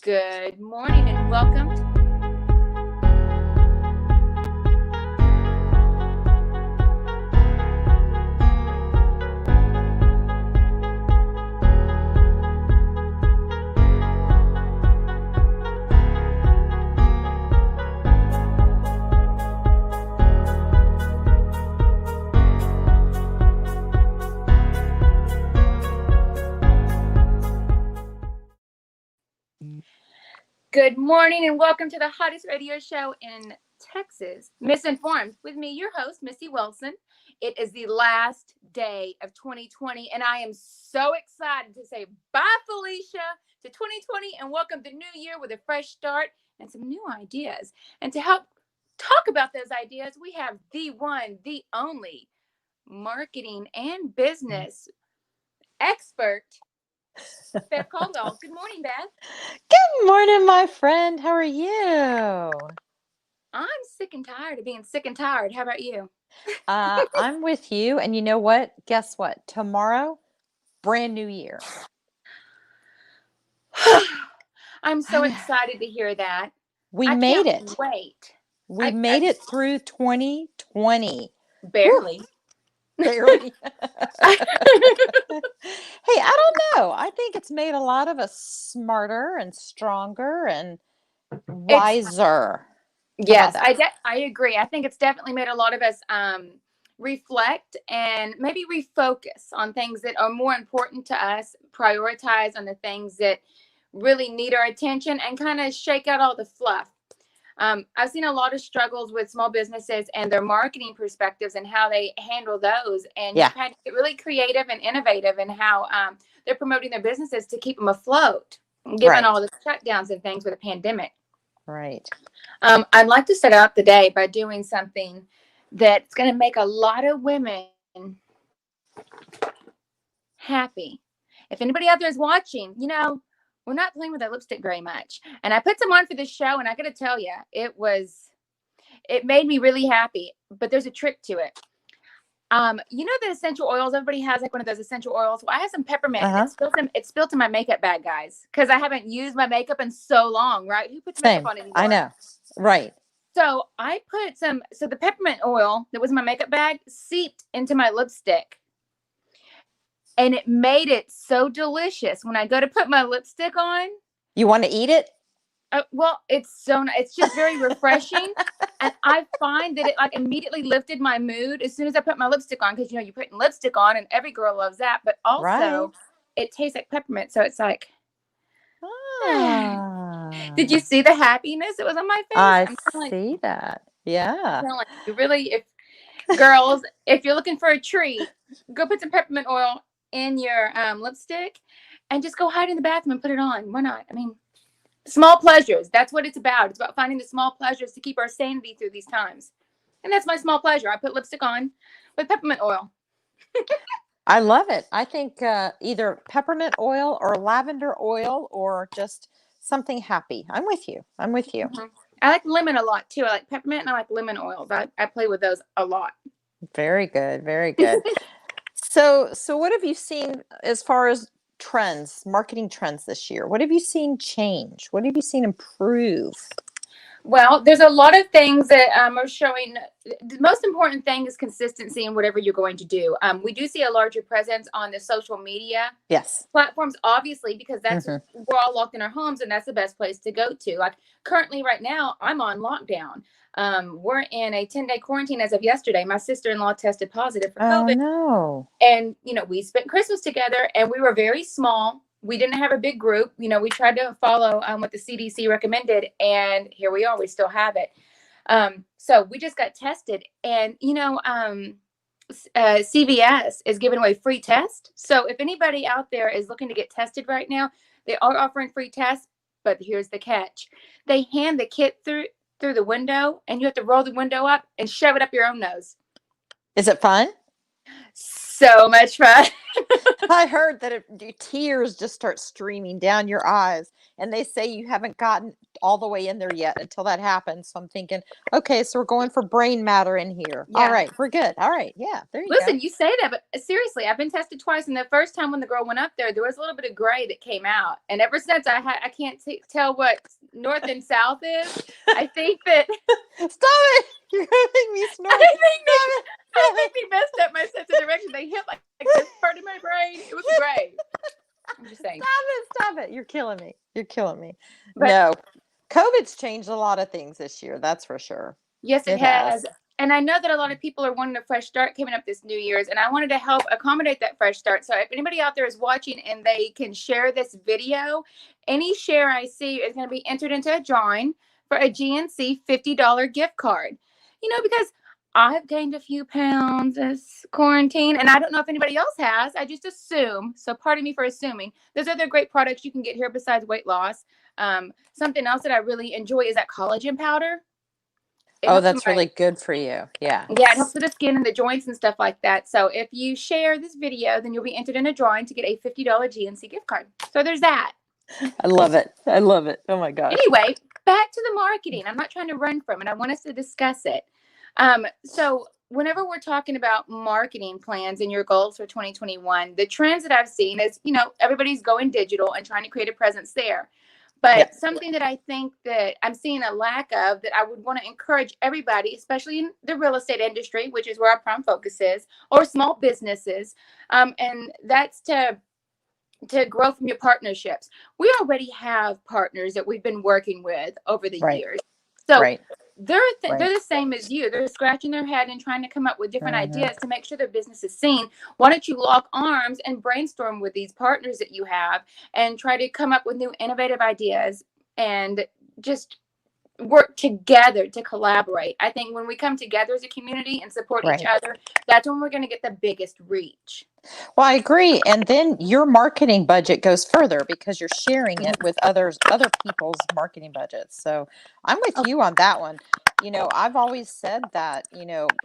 Good morning and welcome. Good morning and welcome to the hottest radio show in Texas, MissInformed, with me, your host, Missy Wilson. It is the last day of 2020, and I am so excited to say bye, Felicia, to 2020, and welcome the new year with a fresh start and some new ideas. And to help talk about those ideas, we have the one, the only marketing and business expert, Beth Caldwell. Good morning, Beth. Good morning, my friend. How are you? I'm sick and tired of being sick and tired. How about you? I'm with you. And you know what? Guess what? Tomorrow, brand new year. I'm so excited to hear that. We made it. Wait. We made it through 2020. Barely. Woo. Barely. Hey, I don't know. I think it's made a lot of us smarter and stronger and wiser. Yes, I agree. I think it's definitely made a lot of us reflect and maybe refocus on things that are more important to us, prioritize on the things that really need our attention, and kind of shake out all the fluff. I've seen a lot of struggles with small businesses and their marketing perspectives and how they handle those. And you've had to get really creative and innovative in how they're promoting their businesses to keep them afloat, given all the shutdowns and things with the pandemic. Right. I'd like to start out the day by doing something that's going to make a lot of women happy. If anybody out there is watching, we're not playing with our lipstick very much. And I put some on for this show, and I got to tell you, it made me really happy. But there's a trick to it. The essential oils, everybody has like one of those essential oils. Well, I have some peppermint. And it spilled in my makeup bag, guys, because I haven't used my makeup in so long, right? Who puts makeup on anymore? I know. Right. So I put the peppermint oil that was in my makeup bag seeped into my lipstick. And it made it so delicious. When I go to put my lipstick on. You want to eat it? Well, it's just very refreshing. And I find that it like immediately lifted my mood as soon as I put my lipstick on. Because, you're putting lipstick on and every girl loves that. But also it tastes like peppermint. So it's like. Did you see the happiness? It was on my face. I see that. Yeah. Like, girls, if you're looking for a treat, go put some peppermint oil in your lipstick and just go hide in the bathroom and put it on. Why not? I mean, small pleasures. That's what it's about. It's about finding the small pleasures to keep our sanity through these times. And that's my small pleasure. I put lipstick on with peppermint oil. I love it. I think either peppermint oil or lavender oil or just something happy. I'm with you. Mm-hmm. I like lemon a lot too. I like peppermint and I like lemon oil. I play with those a lot. Very good. Very good. So what have you seen as far as trends, marketing trends this year? What have you seen change? What have you seen improve? Well, there's a lot of things that are showing. The most important thing is consistency in whatever you're going to do. We do see a larger presence on the social media platforms, obviously, because that's we're all locked in our homes, and that's the best place to go to. Like currently, right now, I'm on lockdown. We're in a 10-day quarantine as of yesterday. My sister-in-law tested positive for COVID. Oh, no. And, we spent Christmas together, and we were very small. We didn't have a big group. We tried to follow what the CDC recommended, and here we are. We still have it. So we just got tested, and, CVS is giving away free tests. So if anybody out there is looking to get tested right now, they are offering free tests, but here's the catch. They hand the kit through the window, and you have to roll the window up and shove it up your own nose. Is it fun? So much fun. I heard that tears just start streaming down your eyes, and they say you haven't gotten all the way in there yet until that happens. So I'm thinking, okay, so we're going for brain matter in here. All Yeah. right, we're good. All right, yeah, there you Listen, go. you say that, but seriously, I've been tested twice, and the first time when the girl went up there was a little bit of gray that came out, and ever since I can't tell what north and south is. I think that Stop it! You're gonna make me snort. I think they messed up my sense of direction. They hit like this part of my brain. It was gray. I'm just saying. Stop it! You're killing me. You're killing me. But No, COVID's changed a lot of things this year. That's for sure. yes, it It has. has. And I know that a lot of people are wanting a fresh start coming up this New Year's, and I wanted to help accommodate that fresh start. So if anybody out there is watching and they can share this video, any share I see is going to be entered into a drawing for a GNC $50 gift card. Because I've gained a few pounds this quarantine, and I don't know if anybody else has. I just assume. So pardon me for assuming. There's other great products you can get here besides weight loss. Something else that I really enjoy is that collagen powder. Oh, that's really good for you. Yeah. Yeah, it helps with the skin and the joints and stuff like that. So if you share this video, then you'll be entered in a drawing to get a $50 GNC gift card. So there's that. I love it. I love it. Oh my gosh. Anyway, back to the marketing. I'm not trying to run from it. I want us to discuss it. So whenever we're talking about marketing plans and your goals for 2021, the trends that I've seen is, everybody's going digital and trying to create a presence there. But something that I think that I'm seeing a lack of that I would want to encourage everybody, especially in the real estate industry, which is where our prime focus is, or small businesses, and that's to grow from your partnerships. We already have partners that we've been working with over the years. So they're the same as you. They're scratching their head and trying to come up with different ideas to make sure their business is seen. Why don't you lock arms and brainstorm with these partners that you have and try to come up with new innovative ideas and just work together to collaborate. I think when we come together as a community and support each other, that's when we're going to get the biggest reach. Well, I agree. And then your marketing budget goes further because you're sharing it with other people's marketing budgets. So I'm with you on that one. I've always said that,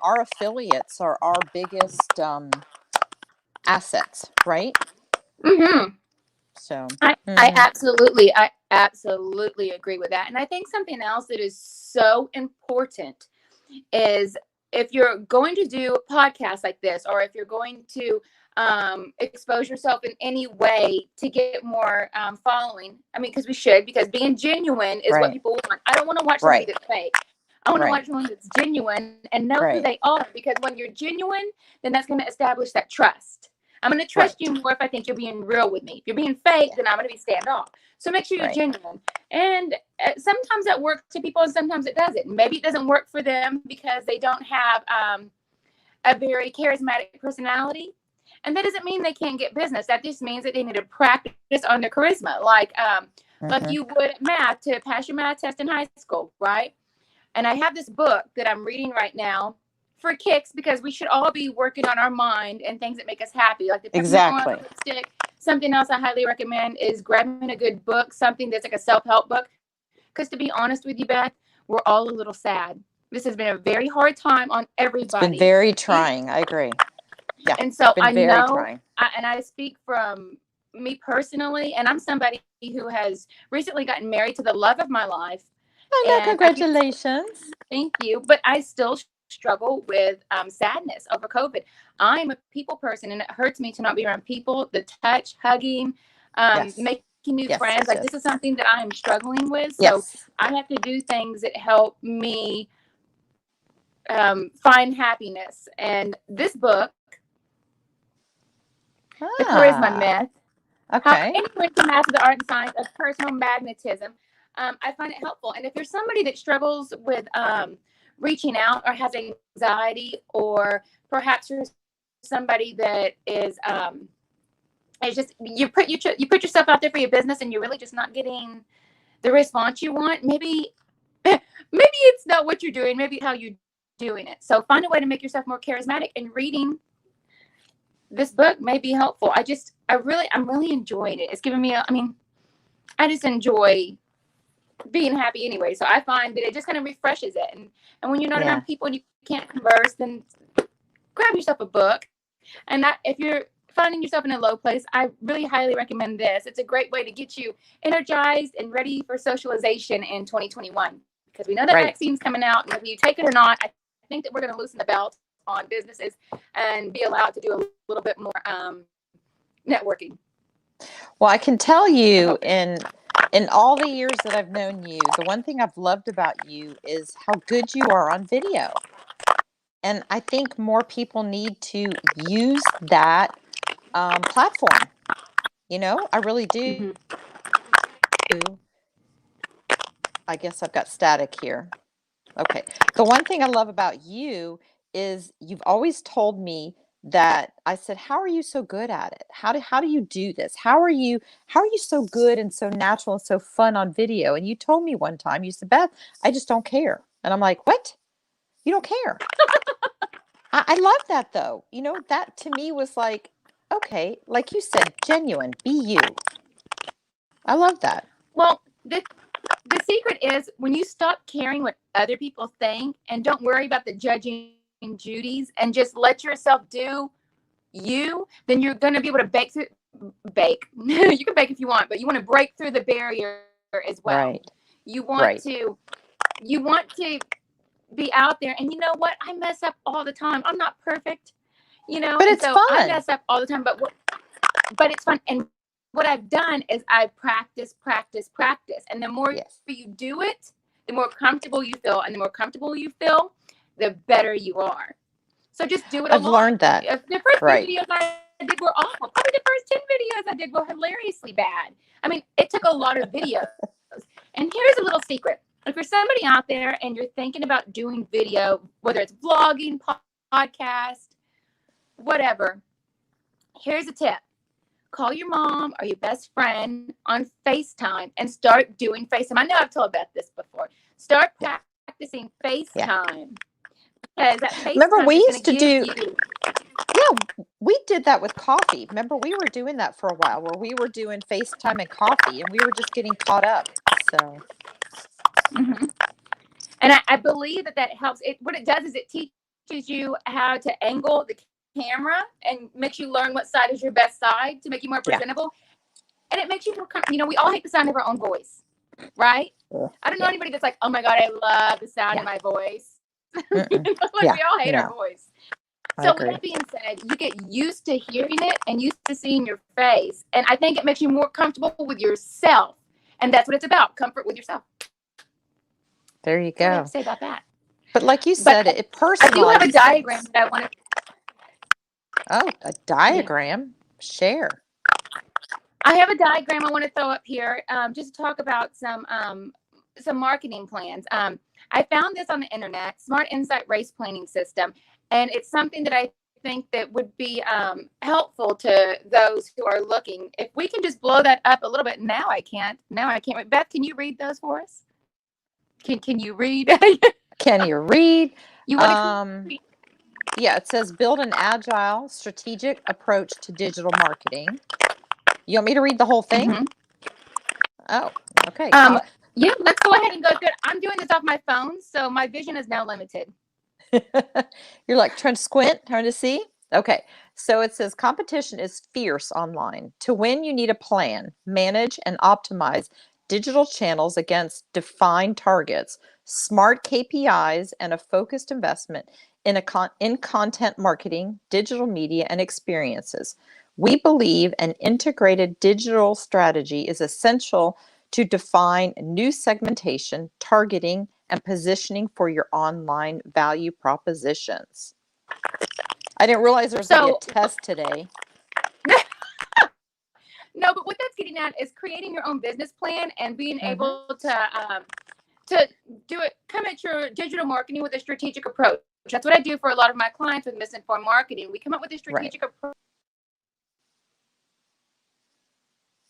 our affiliates are our biggest assets, right? Mm-hmm. So I absolutely agree with that. And I think something else that is so important is if you're going to do podcasts like this, or if you're going to expose yourself in any way to get more following. I mean, because being genuine is what people want. I don't want to watch somebody that's fake. I want to watch someone that's genuine and know who they are, because when you're genuine, then that's going to establish that trust. I'm going to trust you more if I think you're being real with me. If you're being fake, then I'm going to be standoff. So make sure you're genuine. And sometimes that works to people and sometimes it doesn't. Maybe it doesn't work for them because they don't have a very charismatic personality. And that doesn't mean they can't get business. That just means that they need to practice on their charisma. Like you would math to pass your math test in high school, right? And I have this book that I'm reading right now for kicks, because we should all be working on our mind and things that make us happy. Like the lipstick. Something else I highly recommend is grabbing a good book, something that's like a self-help book. Because to be honest with you, Beth, we're all a little sad. This has been a very hard time on everybody. It's been very trying. I agree. Yeah. And so I know, and I speak from me personally, and I'm somebody who has recently gotten married to the love of my life. Oh, congratulations. Thank you. But I still struggle with sadness over COVID. I'm a people person, and it hurts me to not be around people, the touch, hugging, making new friends. Like this is something that I am struggling with. So I have to do things that help me find happiness. And this book, The Charisma Myth, how anyone can master the art and science of personal magnetism. I find it helpful. And if you're somebody that struggles with reaching out or has anxiety, or perhaps you're somebody that is it's just you put yourself out there for your business and you're really just not getting the response you want, maybe it's not what you're doing, maybe how you're doing it. So find a way to make yourself more charismatic, and reading this book may be helpful. I'm really enjoying it. It's giving me I just enjoy being happy anyway. So I find that it just kind of refreshes it. And when you're not around people and you can't converse, then grab yourself a book. And that if you're finding yourself in a low place, I really highly recommend this. It's a great way to get you energized and ready for socialization in 2021, because we know that Right. vaccine's coming out, and whether you take it or not, I think that we're going to loosen the belt on businesses and be allowed to do a little bit more networking. Well, I can tell you in all the years that I've known you, the one thing I've loved about you is how good you are on video. And I think more people need to use that platform. I really do. Mm-hmm. I guess I've got static here. Okay. The one thing I love about you is you've always told me that I said, "How are you so good at it? How do you do this? How are you so good and so natural and so fun on video?" And you told me one time, you said, "Beth, I just don't care." And I'm like, "What? You don't care?" I love that though. That to me was like, okay, like you said, genuine, be you. I love that. Well, the secret is when you stop caring what other people think and don't worry about the judging duties and just let yourself do you, then you're going to be able to bake. You can bake if you want, but you want to break through the barrier as well. Right. You want Right. to be out there, and you know what? I mess up all the time. I'm not perfect, But and it's so I fun. mess up all the time, but it's fun. And what I've done is I practice, and the more Yes. you do it, the more comfortable you feel, and the more comfortable you feel, the better you are. So just do it a I've lot. learned that. The first few Right. videos I did were awful. Probably the first 10 videos I did were hilariously bad. I mean, it took a lot of videos. And here's a little secret. If you're somebody out there and you're thinking about doing video, whether it's vlogging, podcast, whatever, here's a tip. Call your mom or your best friend on FaceTime and start doing FaceTime. I know I've told Beth this before. Start Yeah. practicing Yeah. FaceTime. Because that Remember, FaceTime we is going used to to give do, you. yeah, we did that with coffee. Remember, we were doing that for a while where we were doing FaceTime and coffee and we were just getting caught up. So, Mhm. And I believe that helps. What it does is it teaches you how to angle the camera and makes you learn what side is your best side to make you more yeah. presentable. And it makes you more comfortable. We all hate the sound of our own voice, right? I don't know Yeah. anybody that's like, oh my God, I love the sound Yeah. of my voice. Mm-mm. Like Yeah. we all hate our No, voice. I So with agree. that being said, you get used to hearing it and used to seeing your face. And I think it makes you more comfortable with yourself. And that's what it's about, comfort with yourself. There you That's what I have to go. say about that. But like you But said, it I do have a personalizes diagram things. that I want to. Oh, a Yeah. diagram. Share. I have a diagram I want to throw up here, just to talk about some marketing plans. I found this on the internet, Smart Insight Race Planning System, and it's something that I think that would be helpful to those who are looking. If we can just blow that up a little bit. Now I can't. Beth, can you read those for us? Can you read? Can you read? You want to? Yeah, it says build an agile, strategic approach to digital marketing. You want me to read the whole thing? Mm-hmm. Oh, okay. Yeah, let's go ahead and go through it. I'm doing this off my phone, so my vision is now limited. You're like trying to squint, trying to see? Okay. So it says competition is fierce online. To win, you need a plan, manage and optimize digital channels against defined targets, smart KPIs, and a focused investment in content marketing, digital media, and experiences. We believe an integrated digital strategy is essential to define new segmentation, targeting, and positioning for your online value propositions. I didn't realize there was going to be a test today. No, but what that's getting at is creating your own business plan and being Mm-hmm. able to do it, come at your digital marketing with a strategic approach. That's what I do for a lot of my clients with MissInformed Marketing. We come up with a strategic approach.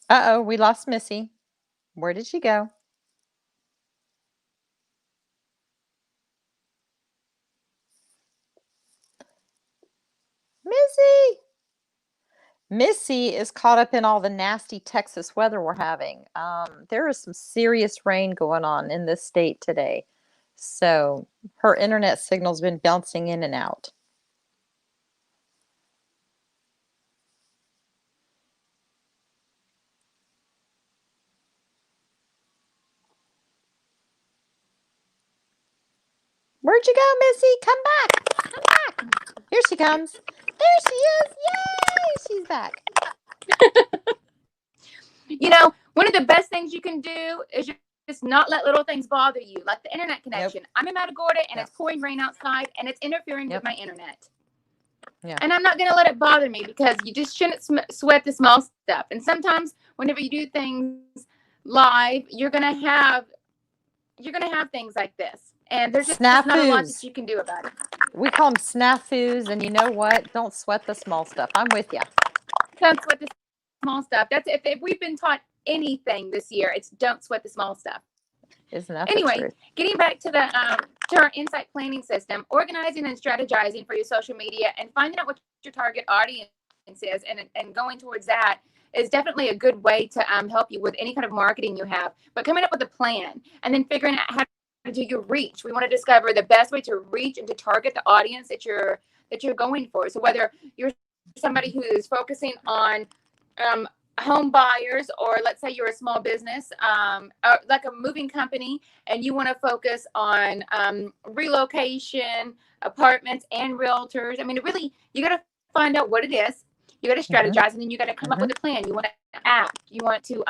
Uh-oh, we lost Missy. Where did she go? Missy! Missy is caught up in all the nasty Texas weather we're having. There is some serious rain going on in this state today. So her internet signal's been bouncing in and out. Where'd you go, Missy? Come back. Come back. Here she comes. There she is. Yay! She's back. One of the best things you can do is just not let little things bother you, like the internet connection. Yep. I'm in Matagorda and Yep. it's pouring rain outside and it's interfering Yep. with my internet. Yeah. And I'm not going to let it bother me because you just shouldn't sweat the small stuff. And sometimes whenever you do things live, you're going to have things like this. And there's just not a lot that you can do about it. We call them snafus, and you know what? Don't sweat the small stuff. I'm with you. Don't sweat the small stuff. That's if we've been taught anything this year, it's don't sweat the small stuff. Isn't that anyway, the truth? Getting back to our insight planning system, organizing and strategizing for your social media and finding out what your target audience is and going towards that is definitely a good way to help you with any kind of marketing you have. But coming up with a plan and then figuring out how to do your reach. We want to discover the best way to reach and to target the audience that you're going for. So whether you're somebody who is focusing on home buyers, or let's say you're a small business, like a moving company, and you want to focus on relocation, apartments, and realtors. I mean, really, you got to find out what it is. You got to strategize, and then you got to come up with a plan. You want to act. You want to,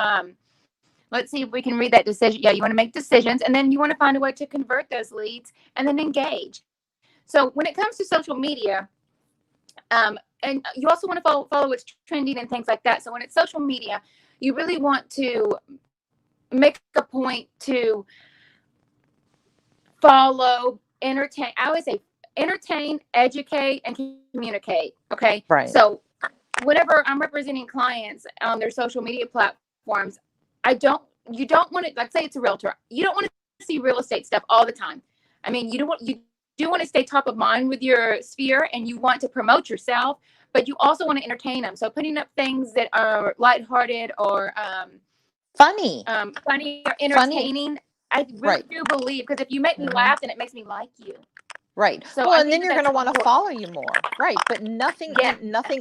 let's see if we can read that decision. Yeah, you want to make decisions, and then you want to find a way to convert those leads and then engage. So when it comes to social media, and you also want to follow what's trending and things like that. So when it's social media, you really want to make a point to follow, entertain. I always say entertain, educate, and communicate. Okay. Right. So whenever I'm representing clients on their social media platforms, you don't want to, like, say it's a realtor. You don't want to see real estate stuff all the time. I mean, you do want to stay top of mind with your sphere, and you want to promote yourself, but you also want to entertain them. So putting up things that are lighthearted or funny or entertaining. I really do believe, because if you make me laugh, then it makes me like you. Right. So and then you're going to want to follow you more. Right. But nothing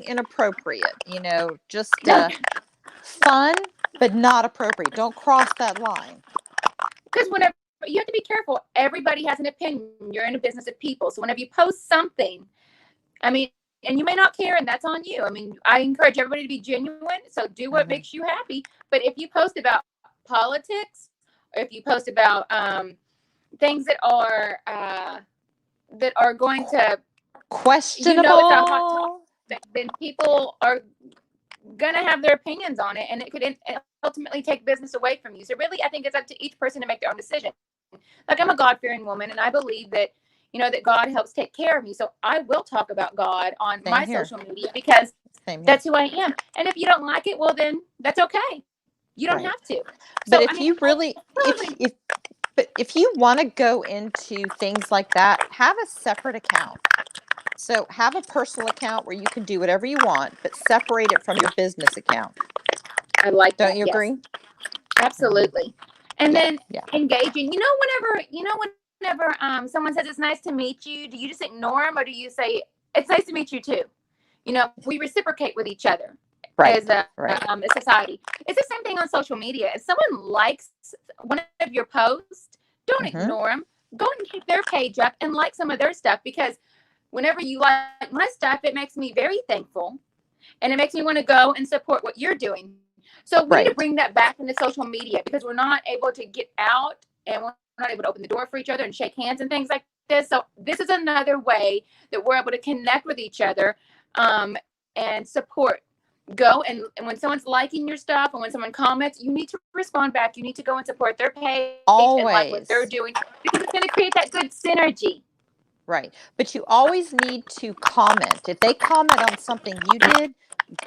inappropriate, just fun, but not appropriate. Don't cross that line. Because whenever you have to be careful, everybody has an opinion. You're in a business of people. So whenever you post something, I mean, and you may not care, and that's on you. I mean, I encourage everybody to be genuine. So do what makes you happy. But if you post about politics, or if you post about things that are going to questionable, it's a hot topic, then people are gonna have their opinions on it, and it could ultimately take business away from you. So really, I think it's up to each person to make their own decision. Like, I'm a God-fearing woman, and I believe that that God helps take care of me. So I will talk about God on my social media, because that's who I am. And if you don't like it, well, then that's okay. You don't have to. But if you really, if you want to go into things like that, have a separate account. So have a personal account where you can do whatever you want, but separate it from your business account. I like that. Don't you agree? Absolutely. And then engaging. Whenever someone says it's nice to meet you, do you just ignore them, or do you say it's nice to meet you too? We reciprocate with each other as a society. It's the same thing on social media. If someone likes one of your posts, don't ignore them. Go and keep their page up and like some of their stuff, because whenever you like my stuff, it makes me very thankful, and it makes me want to go and support what you're doing. So we need to bring that back into social media, because we're not able to get out, and we're not able to open the door for each other and shake hands and things like this. So this is another way that we're able to connect with each other and support. Go and when someone's liking your stuff, and when someone comments, you need to respond back. You need to go and support their page and like what they're doing, because it's going to create that good synergy. Right. But you always need to comment. If they comment on something you did,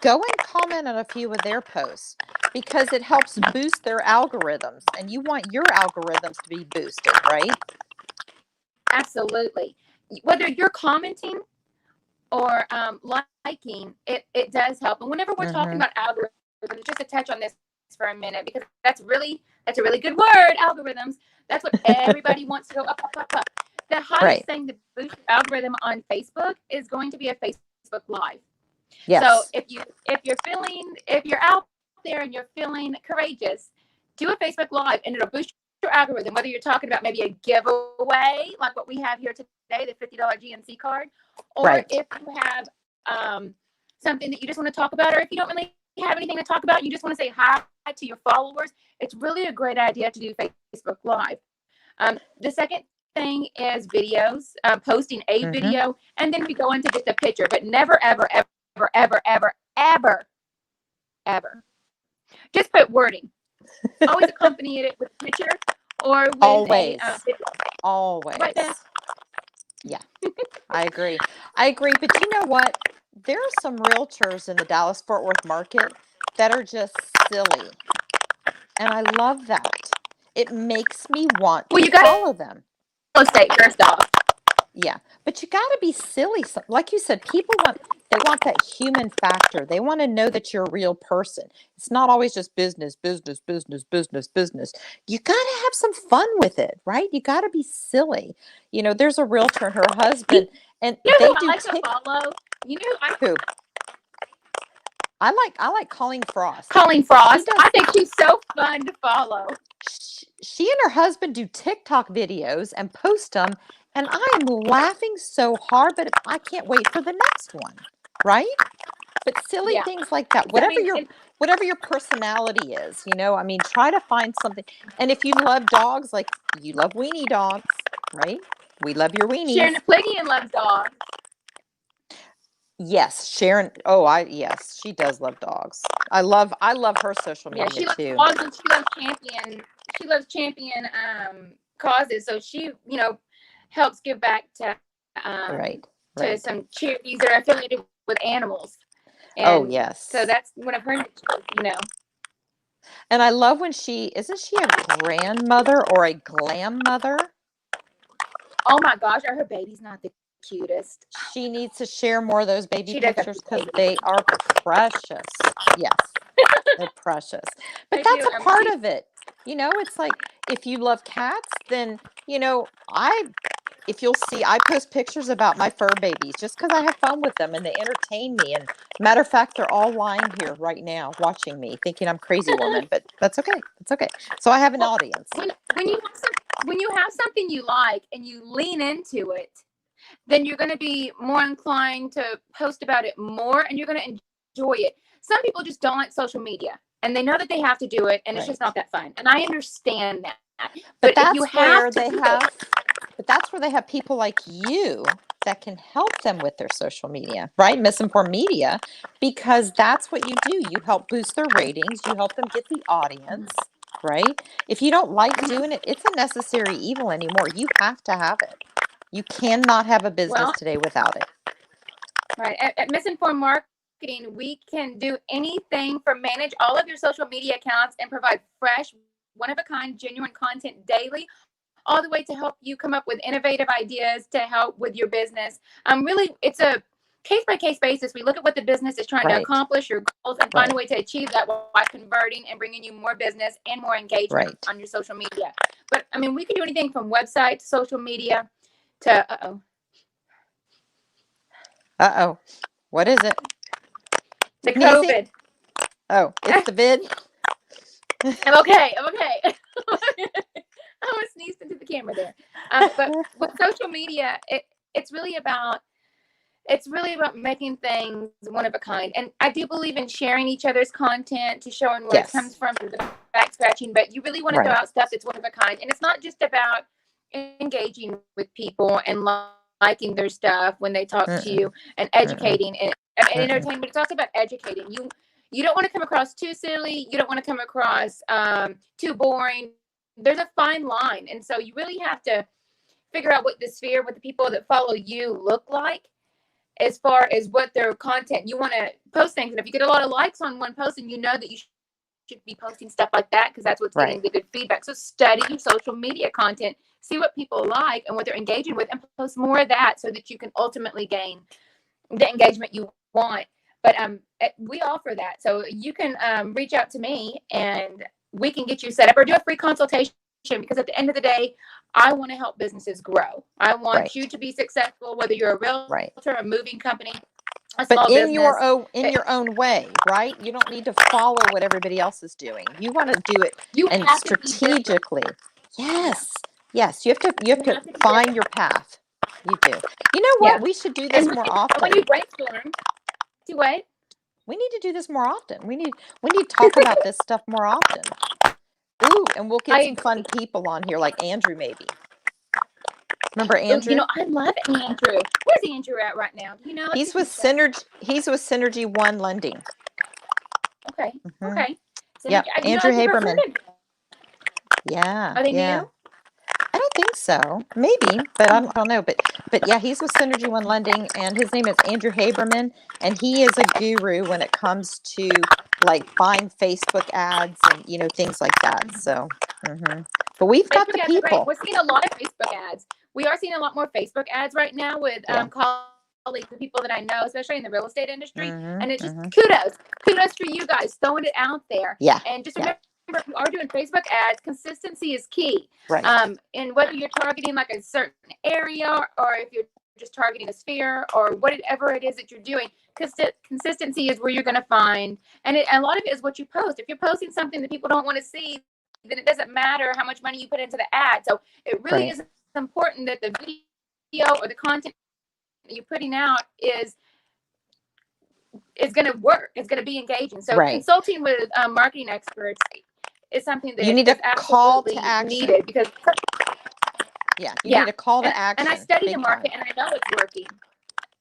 go and comment on a few of their posts, because it helps boost their algorithms, and you want your algorithms to be boosted, right? Absolutely. Whether you're commenting or liking, it does help. And whenever we're talking about algorithms, just to touch on this for a minute, because that's a really good word, algorithms. That's what everybody wants to go up, up, up, up. The hottest thing to boost your algorithm on Facebook is going to be a Facebook Live. Yes. So if you're out there and you're feeling courageous, do a Facebook Live, and it'll boost your algorithm, whether you're talking about maybe a giveaway, like what we have here today, the $50 GNC card, or Right. if you have something that you just want to talk about, or if you don't really have anything to talk about, you just want to say hi to your followers, it's really a great idea to do Facebook Live. The second thing is videos, posting a Mm-hmm. video, and then we go into just a picture, but never, ever, ever, ever, ever, ever, ever. Just put wording. Always accompany it with a picture or with Always. a video. Always. Right, Beth? Yeah, I agree. But you know what? There are some realtors in the Dallas-Fort Worth market that are just silly. And I love that. It makes me want Well, to you got follow them. real estate first off. Yeah, but you got to be silly. Like you said, they want that human factor. They want to know that you're a real person. It's not always just business, business, business, business, business. You got to have some fun with it, right? You got to be silly. There's a realtor and her husband, and You know they who I do like to follow? You know who who? I like Colleen Frost. Colleen She Frost. does. I think she's so fun to follow. She and her husband do TikTok videos and post them, and I am laughing so hard, but I can't wait for the next one, right? But silly Yeah. things like that, I mean, whatever your personality is, I mean, try to find something. And if you love dogs, like you love weenie dogs, right? We love your weenies. Sharon Pladian loves dogs. Yes, Sharon. Yes, she does love dogs. I love her social Yeah, media she loves too. dogs and she loves champion. She loves champion causes. So she, helps give back to Right. some charities that are affiliated with animals. Oh, And yes. so that's one of her, And I love when isn't she a grandmother or a glam mother? Oh my gosh, are her babies not the cutest? She needs to share more of those baby She does have pictures because babies. they are precious. Yes, they're precious. But They that's do. a part of it. It's like if you love cats, then if you'll see, I post pictures about my fur babies just because I have fun with them and they entertain me. And matter of fact, they're all lying here right now watching me, thinking I'm crazy woman. But that's okay. It's okay. So I have an audience. When you have something you like and you lean into it, then you're going to be more inclined to post about it more and you're going to enjoy it. Some people just don't like social media and they know that they have to do it and it's just not that fun. And I understand that. But if you have but that's where they have people like you that can help them with their social media, right? Misinformed media, because that's what you do. You help boost their ratings. You help them get the audience, right? If you don't like doing it, it's a necessary evil anymore. You have to have it. You cannot have a business today without it. Right. At Misinformed Marketing, we can do anything from manage all of your social media accounts and provide fresh, one-of-a-kind, genuine content daily, all the way to help you come up with innovative ideas to help with your business. Really, it's a case-by-case basis. We look at what the business is trying to accomplish, your goals, and find a way to achieve that while converting and bringing you more business and more engagement on your social media. But, I mean, we can do anything from website to social media to, What is it? The COVID. Oh, it's the vid. I'm okay. I almost sneezed into the camera there. But with social media, it's really about making things one of a kind. And I do believe in sharing each other's content to showing where it comes from through the back scratching. But you really want to throw out stuff that's one of a kind. And it's not just about engaging with people and liking their stuff when they talk to you and educating and entertaining, but it's also about educating. You don't want to come across too silly. You don't want to come across too boring. There's a fine line. And so you really have to figure out what the people that follow you look like as far as what their content. You want to post things. And if you get a lot of likes on one post and you know that you should be posting stuff like that because that's what's getting the good feedback. So study your social media content, see what people like and what they're engaging with, and post more of that so that you can ultimately gain the engagement you want. But we offer that. So you can reach out to me and we can get you set up or do a free consultation, because at the end of the day, I want to help businesses grow. I want you to be successful, whether you're a realtor, a moving company, but in your own way, right? You don't need to follow what everybody else is doing. You want to do it strategically. Yes. Yes. You have to You have to be find different. your path. You do. You know Yeah. what? We should do And this more when you often. brainstorm, do what? We need to do this more often. We need to talk about this stuff more often. Ooh, and we'll get I some fun agree. people on here, like Andrew, maybe. Remember Oh, Andrew? I love Andrew. Where's Andrew at right now? Do you know? Let's see He's if with he's chat. Synergy. He's with Synergy One Lending. Okay. Hmm. Okay. Yep, Synergy. Andrew I've never heard Haberman. of them. Yeah, Are they yeah. new? I don't think so. Maybe, but I don't know. But yeah, he's with Synergy One Lending, and his name is Andrew Haberman, and he is a guru when it comes to like buying Facebook ads and things like that. So, but we've got Facebook the ads are great. people. We're seeing a lot of Facebook ads. We are seeing a lot more Facebook ads right now with Yeah. colleagues and people that I know, especially in the real estate industry. And it's just Mm-hmm. kudos for you guys throwing it out there. Yeah. And just Yeah. remember, if you are doing Facebook ads, consistency is key. Right. And whether you're targeting like a certain area or if you're just targeting a sphere or whatever it is that you're doing, consistency is where you're going to find. And a lot of it is what you post. If you're posting something that people don't want to see, then it doesn't matter how much money you put into the ad. So it really Right. is important that the video or the content that you're putting out is going to work. It's going to be engaging. So Right. consulting with marketing experts is something that You need a is call to absolutely action. needed because Yeah, you need a call to and I action. study the Big market time. and I know it's working.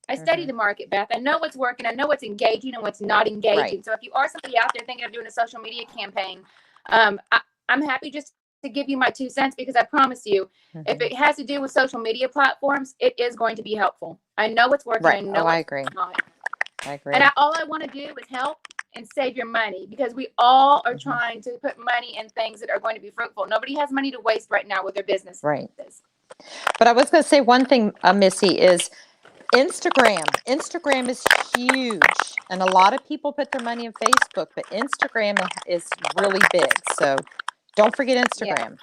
I study the market, Beth. I know what's working. I know what's engaging and what's not engaging. Right. So if you are somebody out there thinking of doing a social media campaign, I'm happy just to give you my 2 cents because I promise you, if it has to do with social media platforms, it is going to be helpful. I know what's working. Right. I know I it's agree. not. I agree. And all I want to do is help and save your money because we all are trying to put money in things that are going to be fruitful. Nobody has money to waste right now with their businesses. Right. But I was going to say one thing, Missy, is Instagram. Instagram is huge. And a lot of people put their money in Facebook, but Instagram is really big. So don't forget Instagram.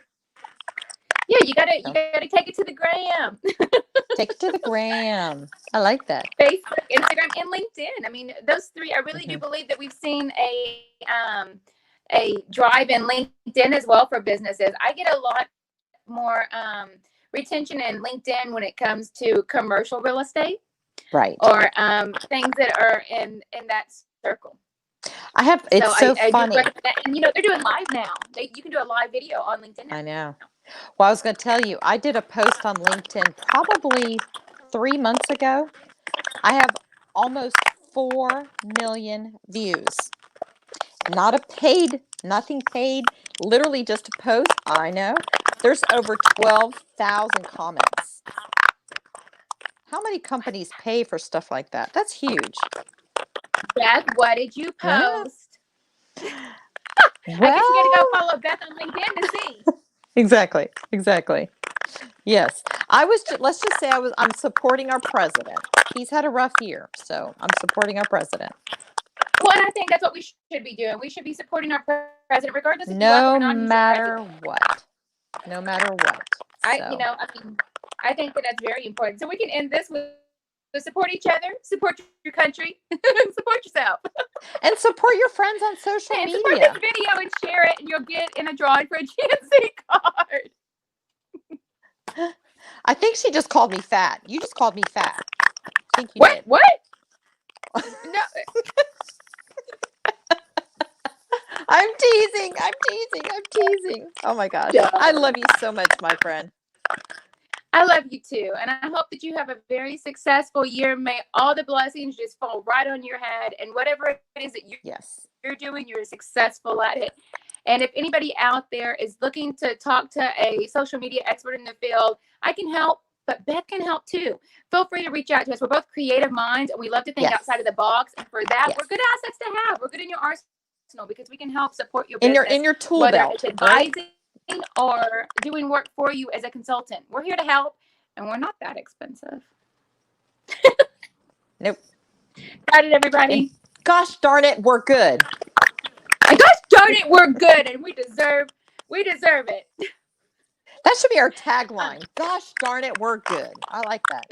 Yeah, you gotta take it to the gram. Take it to the gram. I like that. Facebook, Instagram, and LinkedIn. I mean, those three. I really do believe that we've seen a drive in LinkedIn as well for businesses. I get a lot more retention in LinkedIn when it comes to commercial real estate, right? Or things that are in that circle. I have. It's so I funny. And they're doing live now. You can do a live video on LinkedIn now. I know. Well, I was going to tell you, I did a post on LinkedIn probably 3 months ago. I have almost 4 million views. Not a paid, nothing paid, literally just a post. I know. There's over 12,000 comments. How many companies pay for stuff like that? That's huge. Beth, what did you post? Well, I guess you got to go follow Beth on LinkedIn to see. Exactly. Yes. Let's just say I'm supporting our president. He's had a rough year, so I'm supporting our president. Well, and I think that's what we should be doing. We should be supporting our president, regardless if no matter what. No matter what. I think that's very important. So we can end this with support each other, support your country, support yourself, and support your friends on social media. Support this video and share it, and you'll get in a drawing for a GNC card. I think she just called me fat. You just called me fat. I think you did. What? No. I'm teasing. Oh my gosh. Yeah. I love you so much, my friend. I love you too. And I hope that you have a very successful year. May all the blessings just fall right on your head. And whatever it is that you're doing, you're successful at it. And if anybody out there is looking to talk to a social media expert in the field, I can help, but Beth can help too. Feel free to reach out to us. We're both creative minds and we love to think outside of the box. And for that, we're good assets to have. We're good in your arsenal because we can help support your business. In your tool whether belt. It's advising, right? Or doing work for you as a consultant. We're here to help and we're not that expensive. Nope. Got it, everybody. And gosh darn it, we're good. And gosh darn it, we're good and we deserve it. That should be our tagline. Gosh darn it, we're good. I like that.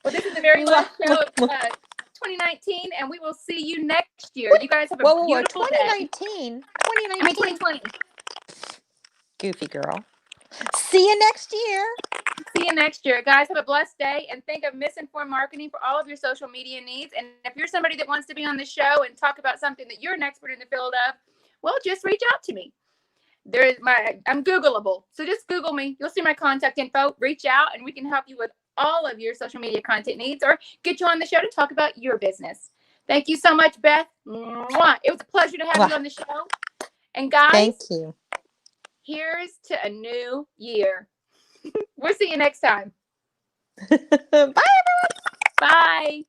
Well, this is the very last show of 2019, and we will see you next year. You guys have a beautiful 2019? day. 2019? I mean 2020. Goofy girl. See you next year. See you next year. Guys, have a blessed day, and think of Misinformed Marketing for all of your social media needs. And if you're somebody that wants to be on the show and talk about something that you're an expert in the field of, well, just reach out to me. I'm Googleable. So just Google me. You'll see my contact info. Reach out and we can help you with all of your social media content needs or get you on the show to talk about your business. Thank you so much, Beth. Mwah. It was a pleasure to have you on the show. And guys, thank you. Here's to a new year. We'll see you next time. Bye, everyone. Bye.